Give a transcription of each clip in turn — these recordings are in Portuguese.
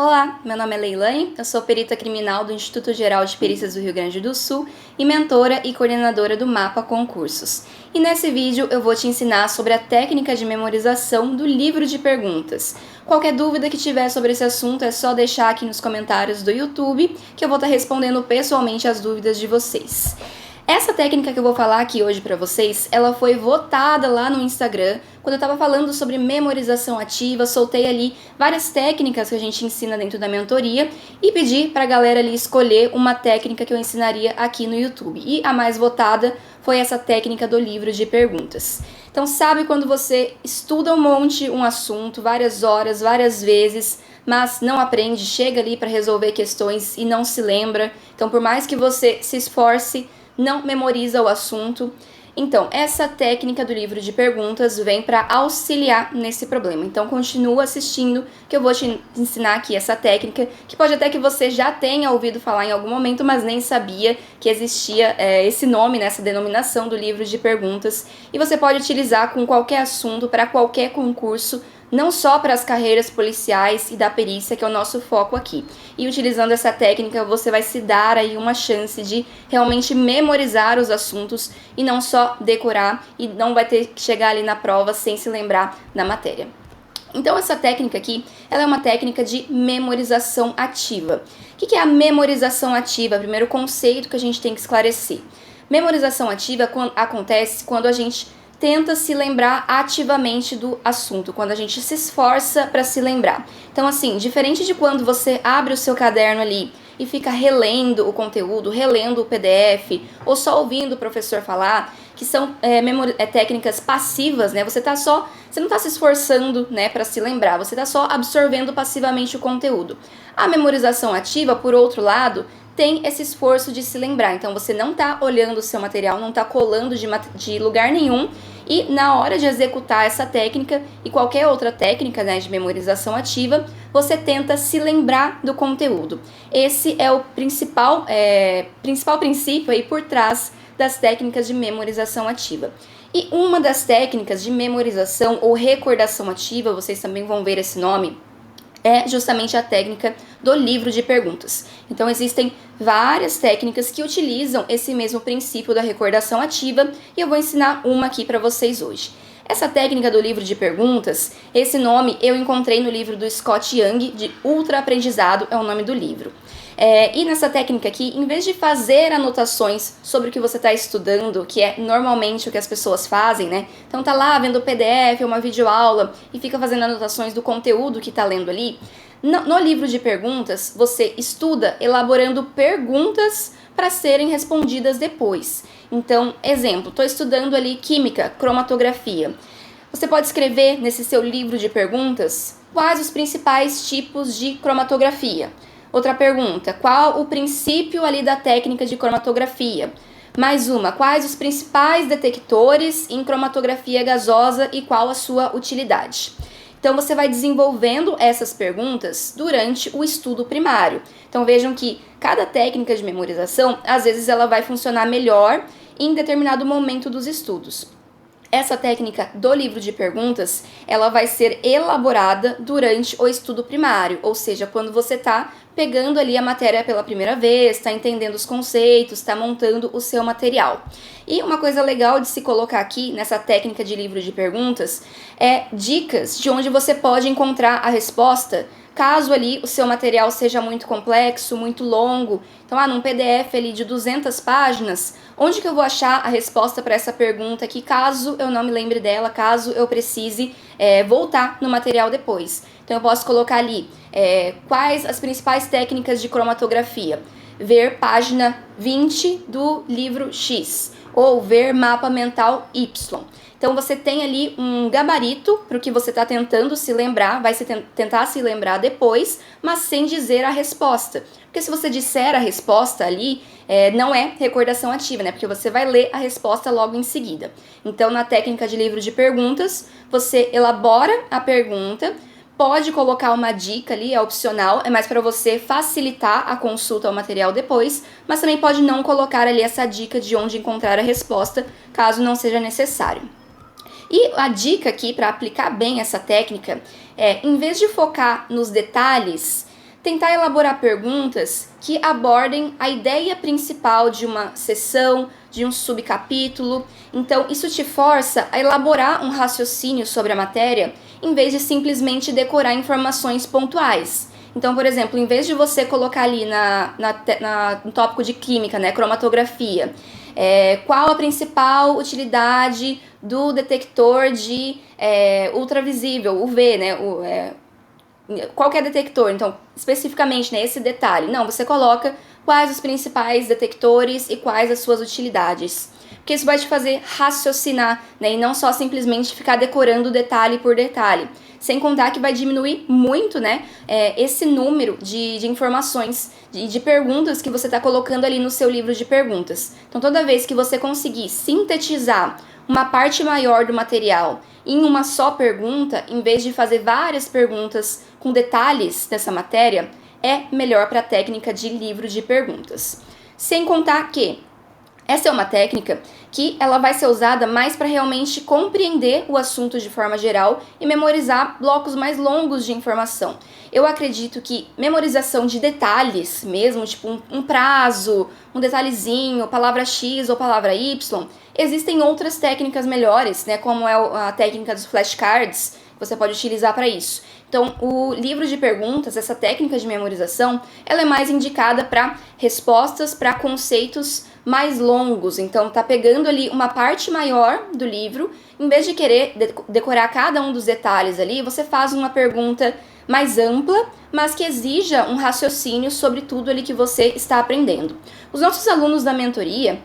Olá, meu nome é Leilane, eu sou perita criminal do Instituto Geral de Perícias do Rio Grande do Sul e mentora e coordenadora do Mapa Concursos. E nesse vídeo eu vou te ensinar sobre a técnica de memorização do livro de perguntas. Qualquer dúvida que tiver sobre esse assunto é só deixar aqui nos comentários do YouTube, que eu vou estar respondendo pessoalmente as dúvidas de vocês. Essa técnica que eu vou falar aqui hoje pra vocês, ela foi votada lá no Instagram. Quando eu tava falando sobre memorização ativa, soltei ali várias técnicas que a gente ensina dentro da mentoria e pedi pra galera ali escolher uma técnica que eu ensinaria aqui no YouTube. E a mais votada foi essa técnica do livro de perguntas. Então, sabe quando você estuda um monte, um assunto, várias horas, várias vezes, mas não aprende, chega ali pra resolver questões e não se lembra. Então, por mais que você se esforce, não memoriza o assunto. Então, essa técnica do livro de perguntas vem para auxiliar nesse problema. Então, continua assistindo que eu vou te ensinar aqui essa técnica, que pode até que você já tenha ouvido falar em algum momento, mas nem sabia que existia esse nome, essa denominação do livro de perguntas. E você pode utilizar com qualquer assunto, para qualquer concurso, não só para as carreiras policiais e da perícia, que é o nosso foco aqui. E utilizando essa técnica, você vai se dar aí uma chance de realmente memorizar os assuntos e não só decorar, e não vai ter que chegar ali na prova sem se lembrar da matéria. Então essa técnica aqui, ela é uma técnica de memorização ativa. O que é a memorização ativa? Primeiro conceito que a gente tem que esclarecer. Memorização ativa acontece quando a gente tenta se lembrar ativamente do assunto, quando a gente se esforça para se lembrar. Então, assim, diferente de quando você abre o seu caderno ali e fica relendo o conteúdo, relendo o PDF, ou só ouvindo o professor falar, que são técnicas passivas, né? Você não está se esforçando, né, para se lembrar, você está só absorvendo passivamente o conteúdo. A memorização ativa, por outro lado, tem esse esforço de se lembrar. Então, você não está olhando o seu material, não está colando de lugar nenhum, e na hora de executar essa técnica e qualquer outra técnica, né, de memorização ativa, você tenta se lembrar do conteúdo. Esse é o principal princípio aí por trás das técnicas de memorização ativa. E uma das técnicas de memorização ou recordação ativa, vocês também vão ver esse nome, é justamente a técnica do livro de perguntas. Então, existem várias técnicas que utilizam esse mesmo princípio da recordação ativa e eu vou ensinar uma aqui para vocês hoje. Essa técnica do livro de perguntas, esse nome eu encontrei no livro do Scott Young, de Ultra Aprendizado, é o nome do livro. E nessa técnica aqui, em vez de fazer anotações sobre o que você está estudando, que é normalmente o que as pessoas fazem, né? Então tá lá vendo o PDF, uma videoaula e fica fazendo anotações do conteúdo que tá lendo ali. No livro de perguntas, você estuda elaborando perguntas para serem respondidas depois. Então, exemplo, estou estudando ali química, cromatografia. Você pode escrever nesse seu livro de perguntas quais os principais tipos de cromatografia. Outra pergunta, qual o princípio ali da técnica de cromatografia? Mais uma, quais os principais detectores em cromatografia gasosa e qual a sua utilidade? Então, você vai desenvolvendo essas perguntas durante o estudo primário. Então, vejam que cada técnica de memorização, às vezes, ela vai funcionar melhor em determinado momento dos estudos. Essa técnica do livro de perguntas, ela vai ser elaborada durante o estudo primário, ou seja, quando você está pegando ali a matéria pela primeira vez, está entendendo os conceitos, está montando o seu material. E uma coisa legal de se colocar aqui nessa técnica de livro de perguntas é dicas de onde você pode encontrar a resposta caso ali o seu material seja muito complexo, muito longo. Então, num PDF ali de 200 páginas, onde que eu vou achar a resposta para essa pergunta aqui, caso eu não me lembre dela, caso eu precise voltar no material depois. Então, eu posso colocar ali quais as principais técnicas de cromatografia. Ver página 20 do livro X, ou ver mapa mental Y. Então, você tem ali um gabarito para o que você está tentando se lembrar, vai tentar se lembrar depois, mas sem dizer a resposta. Porque se você disser a resposta ali, não é recordação ativa, né? Porque você vai ler a resposta logo em seguida. Então, na técnica de livro de perguntas, você elabora a pergunta, pode colocar uma dica ali, é opcional, é mais para você facilitar a consulta ao material depois, mas também pode não colocar ali essa dica de onde encontrar a resposta, caso não seja necessário. E a dica aqui para aplicar bem essa técnica é, em vez de focar nos detalhes, tentar elaborar perguntas que abordem a ideia principal de uma seção, de um subcapítulo. Então, isso te força a elaborar um raciocínio sobre a matéria, em vez de simplesmente decorar informações pontuais. Então, por exemplo, em vez de você colocar ali no tópico de química, né, cromatografia, qual a principal utilidade do detector de ultravisível, UV, né, qualquer detector, então, especificamente, né, esse detalhe. Não, você coloca quais os principais detectores e quais as suas utilidades. Porque isso vai te fazer raciocinar, né, e não só simplesmente ficar decorando detalhe por detalhe. Sem contar que vai diminuir muito, né, esse número de informações e de perguntas que você está colocando ali no seu livro de perguntas. Então, toda vez que você conseguir sintetizar uma parte maior do material em uma só pergunta, em vez de fazer várias perguntas com detalhes dessa matéria, é melhor para a técnica de livro de perguntas. Sem contar que essa é uma técnica que ela vai ser usada mais para realmente compreender o assunto de forma geral e memorizar blocos mais longos de informação. Eu acredito que memorização de detalhes mesmo, tipo um prazo, um detalhezinho, palavra X ou palavra Y, existem outras técnicas melhores, né, como é a técnica dos flashcards, que você pode utilizar para isso. Então, o livro de perguntas, essa técnica de memorização, ela é mais indicada para respostas para conceitos mais longos. Então, tá pegando ali uma parte maior do livro, em vez de querer decorar cada um dos detalhes ali, você faz uma pergunta mais ampla, mas que exija um raciocínio sobre tudo ali que você está aprendendo. Os nossos alunos da mentoria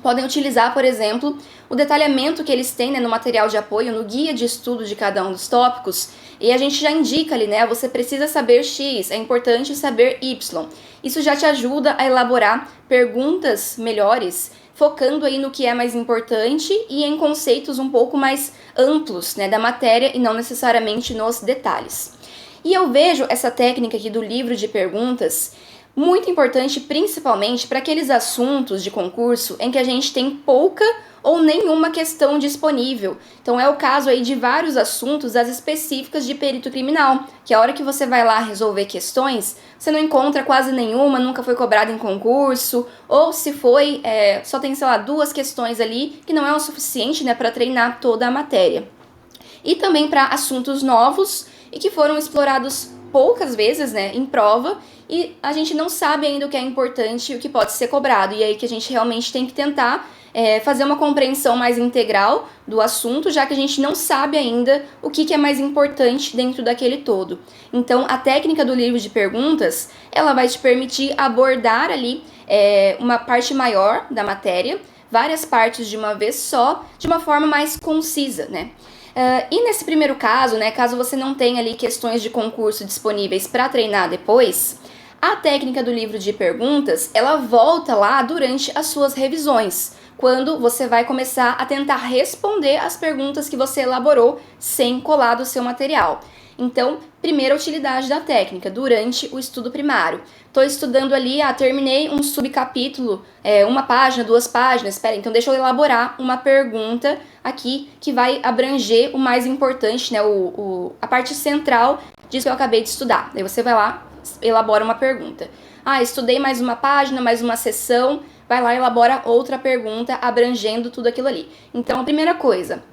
podem utilizar, por exemplo, o detalhamento que eles têm, né, no material de apoio, no guia de estudo de cada um dos tópicos, e a gente já indica ali, né, você precisa saber X, é importante saber Y. Isso já te ajuda a elaborar perguntas melhores, focando aí no que é mais importante e em conceitos um pouco mais amplos, né, da matéria e não necessariamente nos detalhes. E eu vejo essa técnica aqui do livro de perguntas muito importante, principalmente para aqueles assuntos de concurso em que a gente tem pouca ou nenhuma questão disponível. Então é o caso aí de vários assuntos das específicas de perito criminal, que a hora que você vai lá resolver questões, você não encontra quase nenhuma, nunca foi cobrada em concurso, ou se foi, só tem, sei lá, 2 questões ali, que não é o suficiente, né, para treinar toda a matéria. E também para assuntos novos e que foram explorados poucas vezes, né, em prova, e a gente não sabe ainda o que é importante e o que pode ser cobrado, e aí que a gente realmente tem que tentar fazer uma compreensão mais integral do assunto, já que a gente não sabe ainda o que é mais importante dentro daquele todo. Então, a técnica do livro de perguntas, ela vai te permitir abordar ali uma parte maior da matéria, várias partes de uma vez só, de uma forma mais concisa, né? E nesse primeiro caso, né, caso você não tenha ali questões de concurso disponíveis para treinar depois, a técnica do livro de perguntas, ela volta lá durante as suas revisões, quando você vai começar a tentar responder as perguntas que você elaborou sem colar do seu material. Então, primeira utilidade da técnica, durante o estudo primário. Estou estudando ali, terminei um subcapítulo, 1 página, 2 páginas, espera, então deixa eu elaborar uma pergunta aqui que vai abranger o mais importante, né, a parte central disso que eu acabei de estudar. Daí você vai lá, elabora uma pergunta. Estudei mais uma página, mais uma sessão, vai lá e elabora outra pergunta abrangendo tudo aquilo ali. Então, a primeira coisa,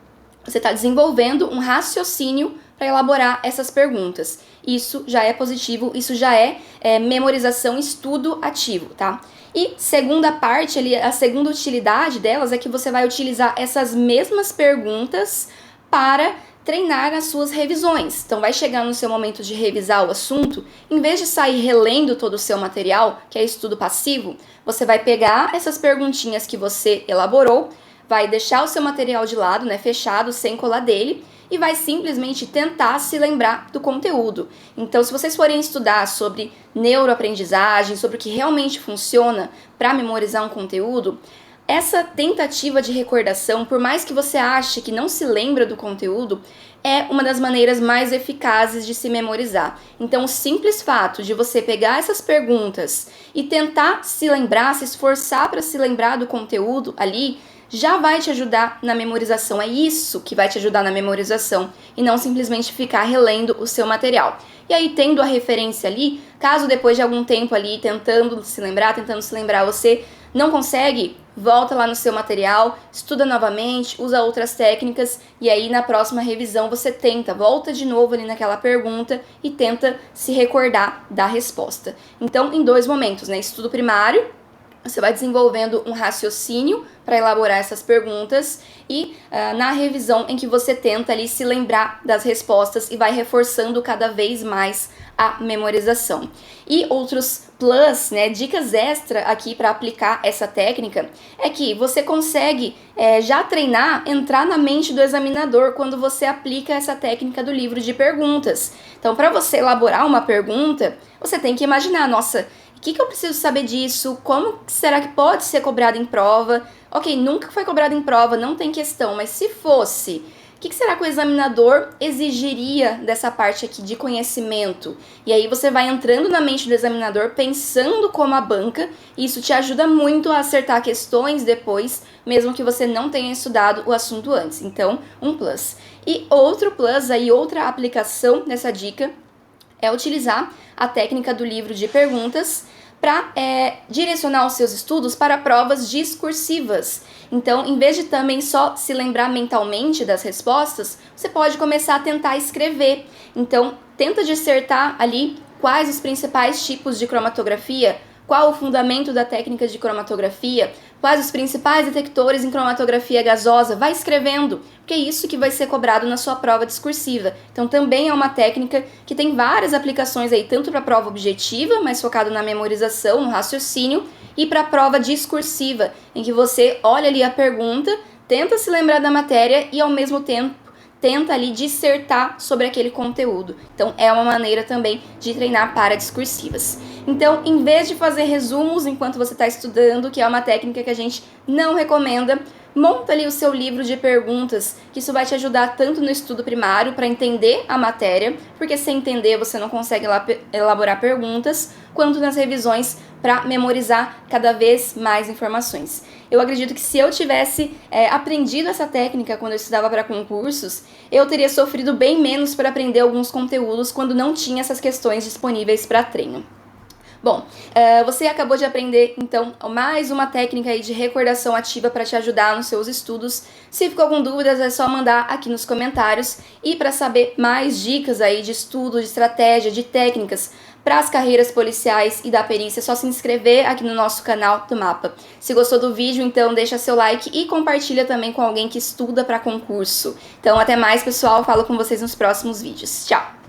você está desenvolvendo um raciocínio para elaborar essas perguntas. Isso já é positivo, isso já é memorização, estudo ativo, tá? E segunda parte ali, a segunda utilidade delas é que você vai utilizar essas mesmas perguntas para treinar as suas revisões. Então vai chegar no seu momento de revisar o assunto, em vez de sair relendo todo o seu material, que é estudo passivo, você vai pegar essas perguntinhas que você elaborou, vai deixar o seu material de lado, né, fechado, sem colar dele, e vai simplesmente tentar se lembrar do conteúdo. Então, se vocês forem estudar sobre neuroaprendizagem, sobre o que realmente funciona para memorizar um conteúdo, essa tentativa de recordação, por mais que você ache que não se lembra do conteúdo, é uma das maneiras mais eficazes de se memorizar. Então, o simples fato de você pegar essas perguntas e tentar se lembrar, se esforçar para se lembrar do conteúdo ali, já vai te ajudar na memorização. É isso que vai te ajudar na memorização e não simplesmente ficar relendo o seu material. E aí, tendo a referência ali, caso depois de algum tempo ali tentando se lembrar, você não consegue, volta lá no seu material, estuda novamente, usa outras técnicas e aí na próxima revisão você volta de novo ali naquela pergunta e tenta se recordar da resposta. Então, em 2 momentos, né? Estudo primário, você vai desenvolvendo um raciocínio para elaborar essas perguntas e na revisão em que você tenta ali se lembrar das respostas e vai reforçando cada vez mais a memorização. E outros plus, né, dicas extra aqui para aplicar essa técnica, é que você consegue já treinar, entrar na mente do examinador quando você aplica essa técnica do livro de perguntas. Então, para você elaborar uma pergunta, você tem que imaginar, nossa, o que eu preciso saber disso? Como será que pode ser cobrado em prova? Ok, nunca foi cobrado em prova, não tem questão, mas se fosse, o que será que o examinador exigiria dessa parte aqui de conhecimento? E aí você vai entrando na mente do examinador, pensando como a banca, e isso te ajuda muito a acertar questões depois, mesmo que você não tenha estudado o assunto antes. Então, um plus. E outro plus aí, outra aplicação dessa dica, é utilizar a técnica do livro de perguntas para direcionar os seus estudos para provas discursivas. Então, em vez de também só se lembrar mentalmente das respostas, você pode começar a tentar escrever. Então, tenta dissertar ali quais os principais tipos de cromatografia, qual o fundamento da técnica de cromatografia, quais os principais detectores em cromatografia gasosa, vai escrevendo, porque é isso que vai ser cobrado na sua prova discursiva. Então também é uma técnica que tem várias aplicações aí, tanto para a prova objetiva, mais focado na memorização, no raciocínio, e para a prova discursiva, em que você olha ali a pergunta, tenta se lembrar da matéria e ao mesmo tempo tenta ali dissertar sobre aquele conteúdo. Então é uma maneira também de treinar para discursivas. Então, em vez de fazer resumos enquanto você está estudando, que é uma técnica que a gente não recomenda, monta ali o seu livro de perguntas, que isso vai te ajudar tanto no estudo primário para entender a matéria, porque sem entender você não consegue elaborar perguntas, quanto nas revisões para memorizar cada vez mais informações. Eu acredito que se eu tivesse aprendido essa técnica quando eu estudava para concursos, eu teria sofrido bem menos para aprender alguns conteúdos quando não tinha essas questões disponíveis para treino. Bom, você acabou de aprender, então, mais uma técnica aí de recordação ativa para te ajudar nos seus estudos. Se ficou com dúvidas, é só mandar aqui nos comentários. E para saber mais dicas aí de estudo, de estratégia, de técnicas para as carreiras policiais e da perícia, é só se inscrever aqui no nosso canal do Mapa. Se gostou do vídeo, então deixa seu like e compartilha também com alguém que estuda para concurso. Então, até mais, pessoal. Falo com vocês nos próximos vídeos. Tchau!